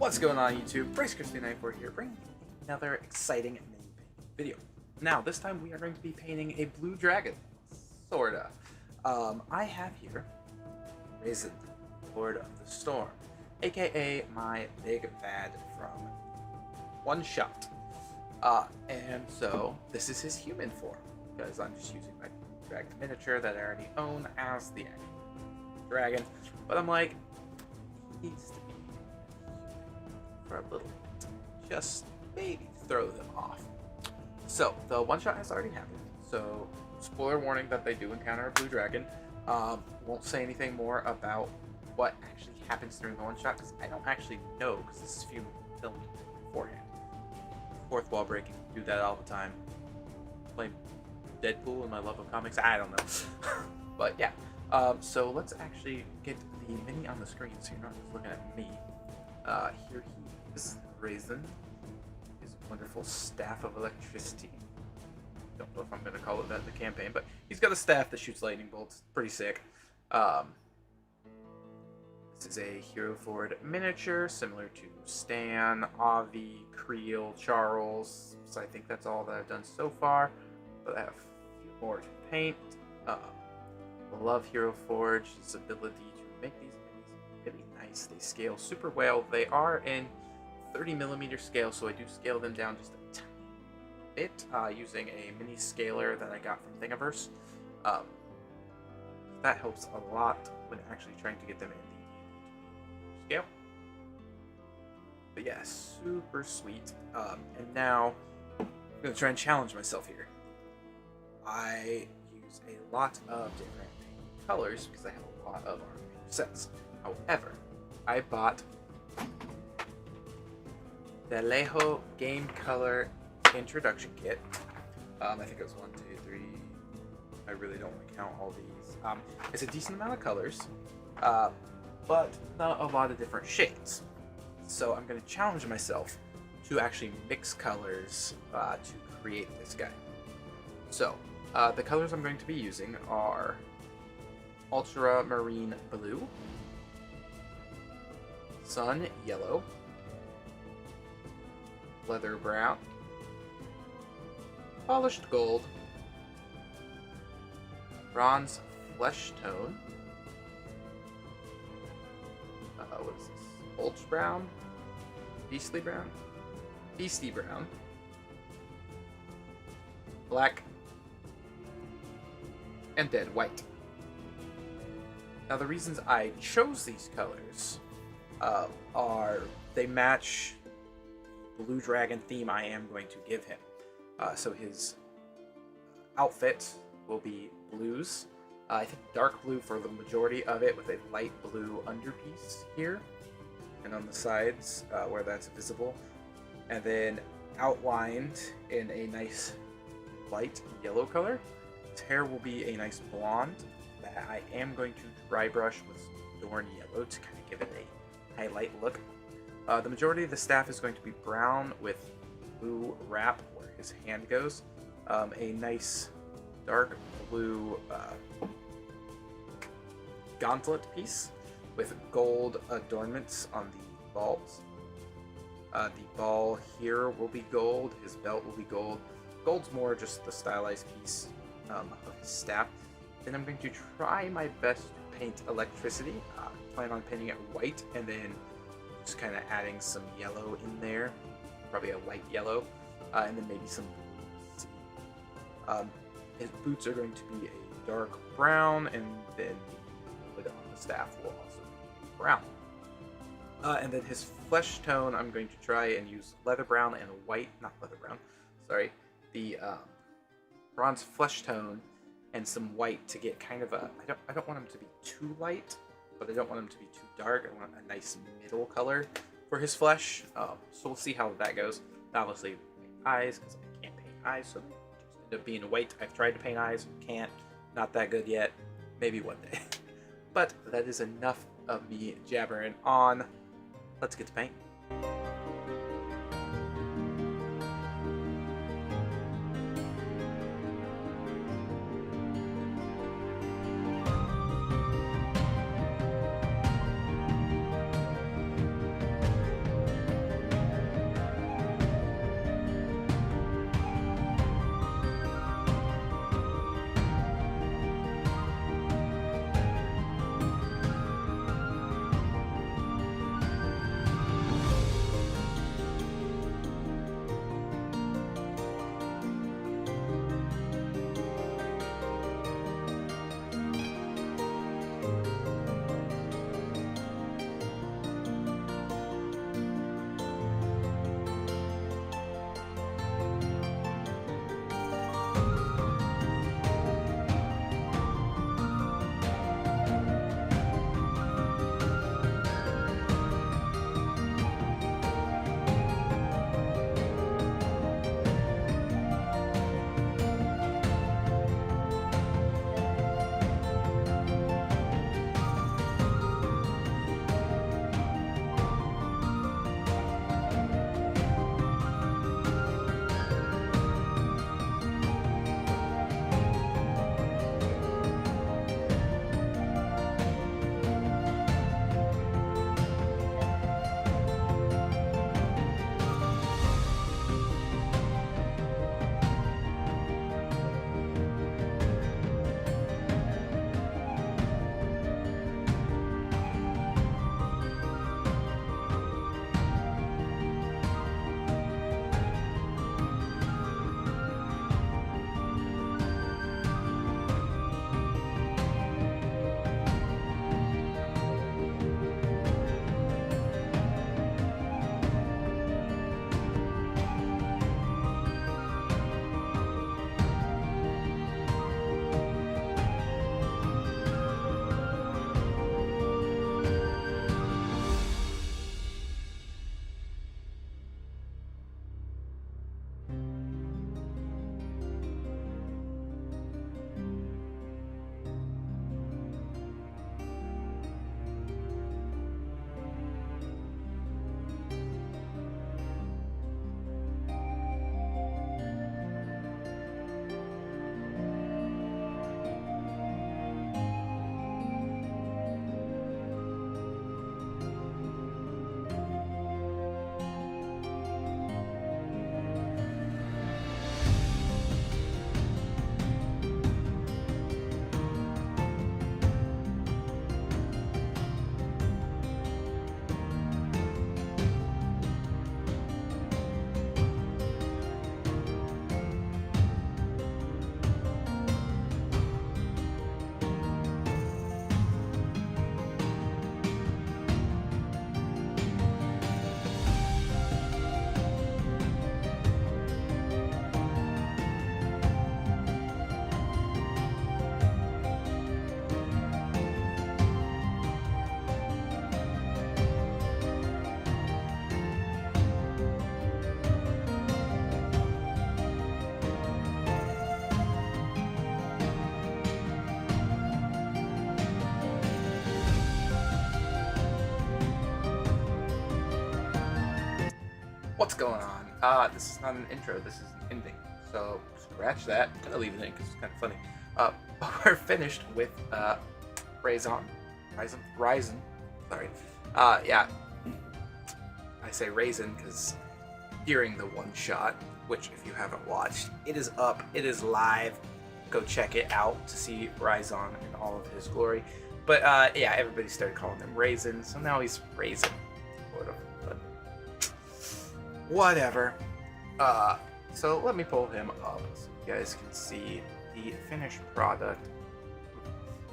What's going on YouTube? Christy94 here, bringing another exciting mini painting video. Now, this time we are going to be painting a blue dragon, sorta. I have here Raizen, Lord of the Storm, aka my big bad from One Shot. And so this is his human form, because I'm just using my dragon miniature that I already own as the actual dragon. But I'm like, he needs to be for a little bit, just maybe throw them off. So the one shot has already happened, so spoiler warning that they do encounter a blue dragon. Won't say anything more about what actually happens during the one shot because I don't actually know, because this is filmed beforehand. Fourth wall breaking, do that all the time. Play Deadpool and my love of comics, I don't know. But yeah, so let's actually get the mini on the screen so you're not just looking at me. Here he is, Raizen, his wonderful staff of electricity. Don't know if I'm going to call it that in the campaign, but he's got a staff that shoots lightning bolts. Pretty sick. This is a Hero Forward miniature, similar to Stan, Avi, Creel, Charles. So I think that's all that I've done so far, but I have a few more to paint. Love Hero Forge's ability to make these minis really nice. They scale super well. They are in 30mm scale, so I do scale them down just a tiny bit using a mini scaler that I got from Thingiverse. That helps a lot when actually trying to get them in the scale. But yeah, super sweet. And now I'm going to try and challenge myself here. I use a lot of different colors because I have a lot of army sets. However, I bought the Lejo Game Color Introduction Kit. I think it was 1, 2, 3. I really don't want to count all these. It's a decent amount of colors, but not a lot of different shades. So I'm going to challenge myself to actually mix colors to create this guy. So the colors I'm going to be using are Ultramarine Blue, Sun Yellow, Leather Brown, Polished Gold, Bronze Flesh Tone, what is this? Ultra Brown, Beastly Brown, Beastie Brown, Black, and Dead White. Now the reasons I chose these colors are they match the Blue Dragon theme I am going to give him. So his outfit will be blues. I think dark blue for the majority of it, with a light blue underpiece here and on the sides where that's visible, and then outlined in a nice light yellow color. His hair will be a nice blonde that I am going to dry brush with Dorn Yellow to kind of give it a highlight look. The majority of the staff is going to be brown with blue wrap where his hand goes. A nice dark blue gauntlet piece with gold adornments on the balls. The ball here will be gold, his belt will be gold. Gold's more just the stylized piece of his staff. Then I'm going to try my best to paint electricity. Plan on painting it white and then just kind of adding some yellow in there, probably a light yellow, and then maybe some blue. His boots are going to be a dark brown, and then the hood on the staff will also be brown. And then his flesh tone, I'm going to try and use leather brown and white, not leather brown, sorry, the bronze flesh tone and some white to get kind of a, I don't want him to be too light, but I don't want him to be too dark. I want a nice middle color for his flesh. So we'll see how that goes. Obviously, paint eyes, because I can't paint eyes, so they just end up being white. I've tried to paint eyes, can't, not that good yet. Maybe one day. But that is enough of me jabbering on. Let's get to paint. What's going on? This is not an intro, this is an ending. So scratch that. I'm gonna leave it in because it's kind of funny. But we're finished with Raizen. Sorry. Yeah. I say Raizen because during the one shot, which if you haven't watched, it is up, it is live. Go check it out to see Raizen in all of his glory. But yeah, everybody started calling him Raizen, so now he's Raizen. Sort of. But whatever. So let me pull him up so you guys can see the finished product.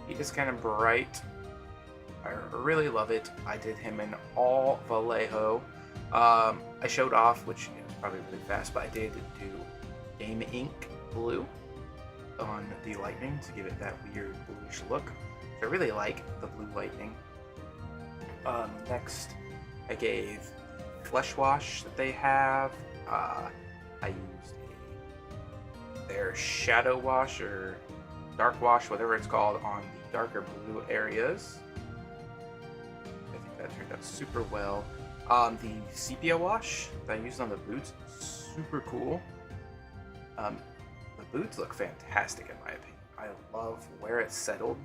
He is kind of bright. I really love it. I did him in all Vallejo. I showed off, which is probably really fast, but I did do Game Ink Blue on the lightning to give it that weird bluish look. So I really like the blue lightning. Next, I gave Flesh Wash that they have. I used their Shadow Wash or Dark Wash, whatever it's called, on the darker blue areas. I think that turned out super well. The Sepia Wash that I used on the boots, super cool. The boots look fantastic in my opinion. I love where it's settled.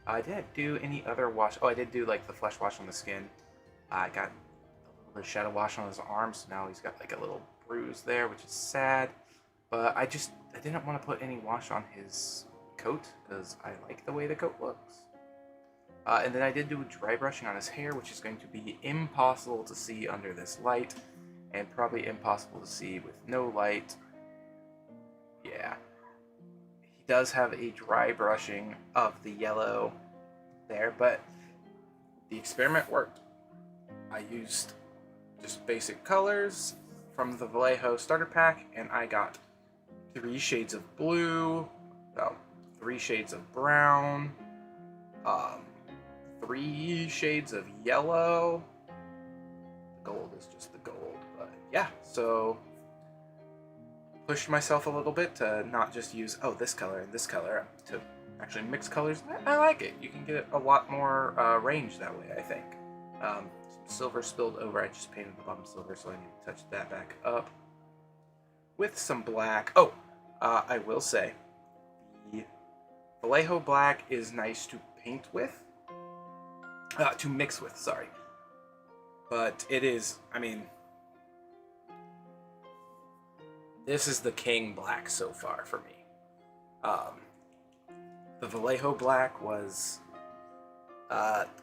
I didn't do any other wash. Oh, I did do like the Flesh Wash on the skin. I got a little bit of Shadow Wash on his arms, so now he's got like a little bruise there, which is sad. But I didn't want to put any wash on his coat because I like the way the coat looks. And then I did do dry brushing on his hair, which is going to be impossible to see under this light, and probably impossible to see with no light. Yeah. He does have a dry brushing of the yellow there, but the experiment worked. I used just basic colors from the Vallejo starter pack, and I got 3 shades of blue, 3 shades of brown, 3 shades of yellow. The gold is just the gold, but yeah, so pushed myself a little bit to not just use, this color and this color, to actually mix colors. I like it. You can get a lot more range that way, I think. Some silver spilled over. I just painted the bottom silver, so I need to touch that back up with some black. I will say, the Vallejo black is nice to paint with. To mix with, sorry. But it is, this is the king black so far for me. The Vallejo black was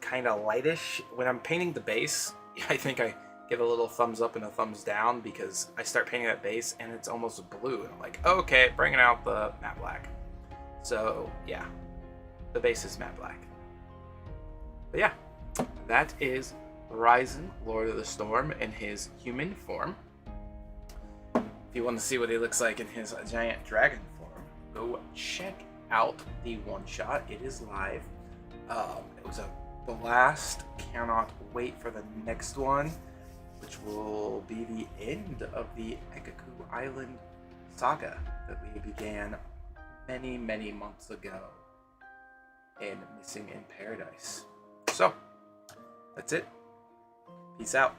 kind of lightish. When I'm painting the base, I think I give a little thumbs up and a thumbs down because I start painting that base and it's almost blue. And I'm like, okay, bringing out the matte black. So, yeah, the base is matte black. But yeah, that is Raizen, Lord of the Storm, in his human form. If you want to see what he looks like in his giant dragon form, go check out the one-shot. It is live. It was a blast. Cannot wait for the next one, which will be the end of the Ekaku Island saga that we began many, many months ago in Missing in Paradise. So, that's it. Peace out.